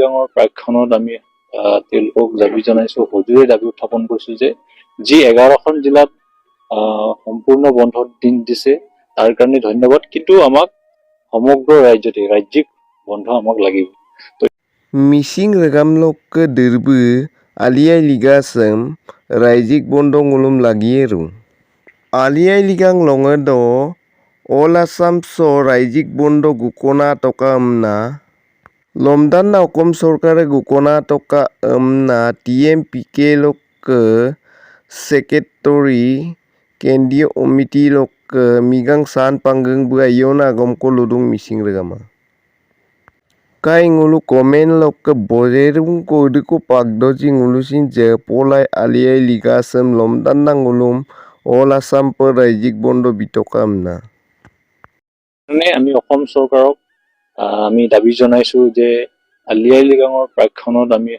লিগাঙৰ প্ৰাক্ষণত আমি তেওঁলোকক দাবী জনাইছো, সজোৰে দাবী উত্থাপন কৰিছো যে যি 11খন জিলাত সম্পূৰ্ণ বন্ধৰ দিন দিছে তাৰ কাৰণে ধন্যবাদ, কিন্তু আমাক সমগ্ৰ ৰাজ্যিক বন্ধ আমাক লাগিব। Mising regamlok derbe aliai ligasem raijik bondo ngulum lagieru. Aliai ligang longedo all Assam so raijik bondo gukona toka amna lomdan na okom sorkare gukona toka amna TMPK lok secretary kendriya omiti lok migang san panggeng bu ayona gomko ludung mising regama. Kai ngulu komen lok ke borerung ko diko pagdoji ngulusin je polai aliai ligasem lomdan na ngulum all Assam per raijik bondo bitokam na. আমি অসম চৰকাৰক আমি দাবী জনাইছো যে আলি আই লিগাঙৰ প্ৰাক্ষণত আমি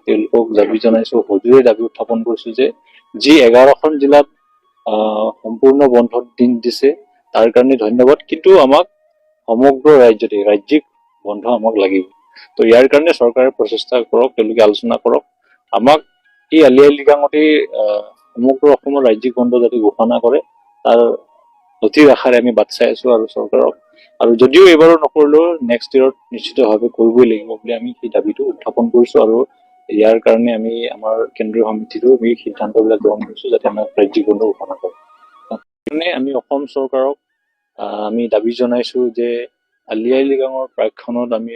তেওঁলোকক দাবী জনাইছো, সজোৰে দাবী উত্থাপন কৰিছো যে যি 11খন জিলাত সম্পূৰ্ণ বন্ধৰ দিন দিছে তাৰ কাৰণে ধন্যবাদ, কিন্তু আমাক সমগ্ৰ ৰাজ্যিক বন্ধ আমাক লাগিব। তো ইয়াৰ কাৰণে চৰকাৰে প্ৰচেষ্টা কৰক, তেওঁলোকে আলোচনা কৰক, আমাক এই আলি আই লিগাঙতে সমগ্ৰ অসমৰ ৰাজ্যিক বন্ধ যাতে ঘোষণা কৰে তাৰ অতি আশাৰে আমি বাট চাই আছো আৰু চৰকাৰক, আৰু যদিও এইবাৰো নকৰিলেও নেক্সট ইয়েৰত নিশ্চিতভাৱে কৰিবই লাগিব বুলি আমি সেই দাবীটো উত্থাপন কৰিছো, আৰু ইয়াৰ কাৰণে আমি আমাৰ কেন্দ্ৰীয় সমিতিটো আমি সিদ্ধান্তবিলাক গ্ৰহণ কৰিছো যাতে আমাক ৰাজ্যিক বন্ধ ঘোষণা কৰে। আমি অসম চৰকাৰক আমি দাবী জনাইছো যে আলি আই লিগাঙৰ প্ৰাক্ষণত আমি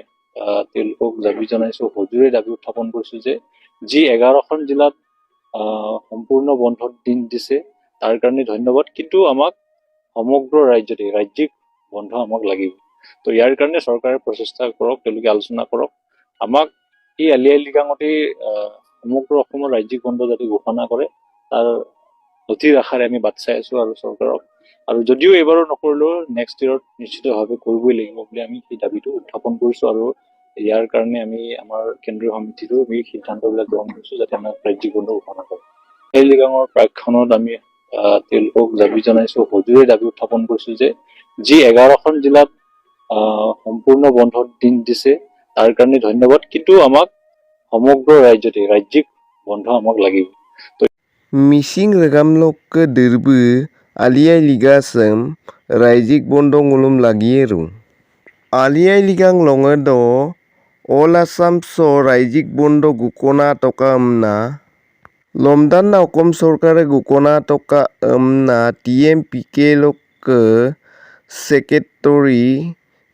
তেওঁলোকক দাবী জনাইছো, সজোৰে দাবী উত্থাপন কৰিছো যে যি 11খন জিলাত সম্পূৰ্ণ বন্ধৰ দিন দিছে তাৰ কাৰণে ধন্যবাদ, কিন্তু আমাক সমগ্ৰ ৰাজ্যিক বন্ধ আমাক লাগিব। তো ইয়াৰ কাৰণে চৰকাৰে প্ৰচেষ্টা কৰক, তেওঁলোকে আলোচনা কৰক, আমাক এই আলি আই লিগাঙতে সমগ্ৰ অসমৰ ৰাজ্যিক বন্ধ যাতে ঘোষণা কৰে তাৰ অতি আশাৰে আমি বাট চাই আছো আৰু চৰকাৰক, আৰু যদিও এইবাৰো নকৰিলেও নেক্সট ইয়েৰত নিশ্চিতভাৱে কৰিবই লাগিব বুলি আমি সেই দাবীটো উত্থাপন কৰিছো, আৰু ইয়াৰ কাৰণে আমি আমাৰ কেন্দ্ৰীয় সমিতিটো আমি সিদ্ধান্তবিলাক গ্ৰহণ কৰিছো যাতে আমাক ৰাজ্যিক বন্ধ ঘোষণা কৰে। এই লিগাঙৰ প্ৰাক্ষণত আমি তেওঁলোকক দাবী জনাইছো, সজোৰে দাবী উত্থাপন কৰিছো যে যি 11খন জিলাত সম্পূৰ্ণ বন্ধৰ দিন দিছে তাৰ কাৰণে ধন্যবাদ, কিন্তু আমাক সমগ্ৰ ৰাজ্যিক বন্ধ আমাক লাগিব। Mising regamlok derbe aliai ligasem raijik bondo ngulum lagieru. Aliai ligang longedo all Assam so raijik bondo gukona toka amna lomdan na okom sorkare gukona toka amna TMPK lok secretary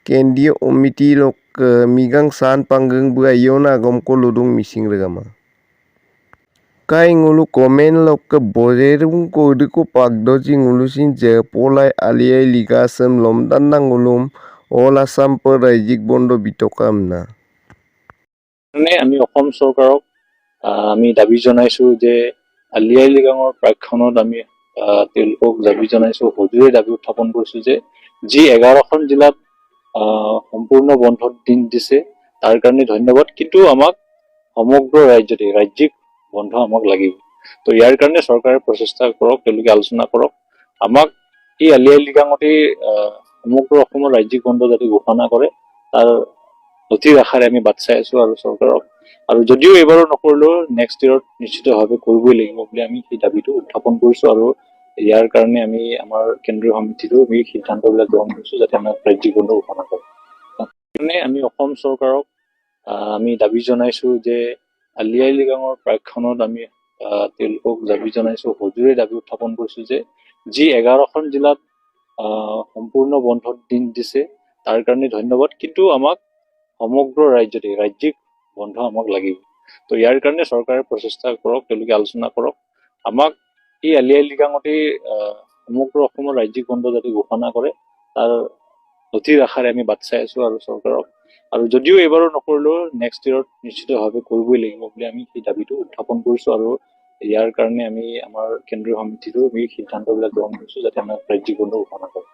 kendriya omiti lok migang san panggeng bu ayona gomko ludung mising regama. Kai ngulu komen lok ke borerung ko diko pagdoji ngulusin je polai aliai ligasem lomdan na ngulum all Assam per raijik bondo bitokam na. আমি অসম চৰকাৰক আমি দাবী জনাইছো যে আলি আই লিগাঙৰ প্ৰাক্ষণত আমি তেওঁলোকক দাবী জনাইছো, সজোৰে দাবী উত্থাপন কৰিছো যে যি 11খন জিলাত সম্পূৰ্ণ বন্ধৰ দিন দিছে তাৰ কাৰণে ধন্যবাদ, কিন্তু আমাক সমগ্ৰ ৰাজ্যিক বন্ধ আমাক লাগিব। তো ইয়াৰ কাৰণে চৰকাৰে প্ৰচেষ্টা কৰক, তেওঁলোকে আলোচনা কৰক, আমাক এই আলি আই লিগাঙতে সমগ্ৰ অসমৰ ৰাজ্যিক বন্ধ যাতে ঘোষণা কৰে তাৰ অতি আশাৰে আমি বাট চাই আছো আৰু চৰকাৰক, আৰু যদিও এইবাৰো নকৰিলেও নেক্সট ইয়েৰত নিশ্চিতভাৱে কৰিবই লাগিব বুলি আমি সেই দাবীটো উত্থাপন কৰিছো, আৰু ইয়াৰ কাৰণে আমি আমাৰ কেন্দ্ৰীয় সমিতিটো আমি সিদ্ধান্তবিলাক গ্ৰহণ কৰিছো যাতে আমাক ৰাজ্যিক বন্ধ ঘোষণা কৰে। আমি অসম চৰকাৰক আমি দাবী জনাইছো যে আলি আই লিগাঙৰ প্ৰাক্ষণত আমি তেওঁলোকক দাবী জনাইছো, সজোৰে দাবী উত্থাপন কৰিছো যে যি 11খন জিলাত সম্পূৰ্ণ বন্ধৰ দিন দিছে তাৰ কাৰণে ধন্যবাদ, কিন্তু আমাক সমগ্ৰ ৰাজ্যিক বন্ধ আমাক লাগিব। তো ইয়াৰ কাৰণে চৰকাৰে প্ৰচেষ্টা কৰক, তেওঁলোকে আলোচনা কৰক, আমাক এই আলি আই লিগাঙতে সমগ্ৰ অসমৰ ৰাজ্যিক বন্ধ যাতে ঘোষণা কৰে তাৰ অতি আশাৰে আমি বাট চাই আছো আৰু চৰকাৰক, আৰু যদিও এইবাৰো নকৰিলেও নেক্সট ইয়েৰত নিশ্চিতভাৱে কৰিবই লাগিব বুলি আমি সেই দাবীটো উত্থাপন কৰিছো, আৰু ইয়াৰ কাৰণে আমি আমাৰ কেন্দ্ৰীয় সমিতিটো আমি সিদ্ধান্তবিলাক গ্ৰহণ কৰিছো যাতে আমাক ৰাজ্যিক বন্ধ ঘোষণা কৰে।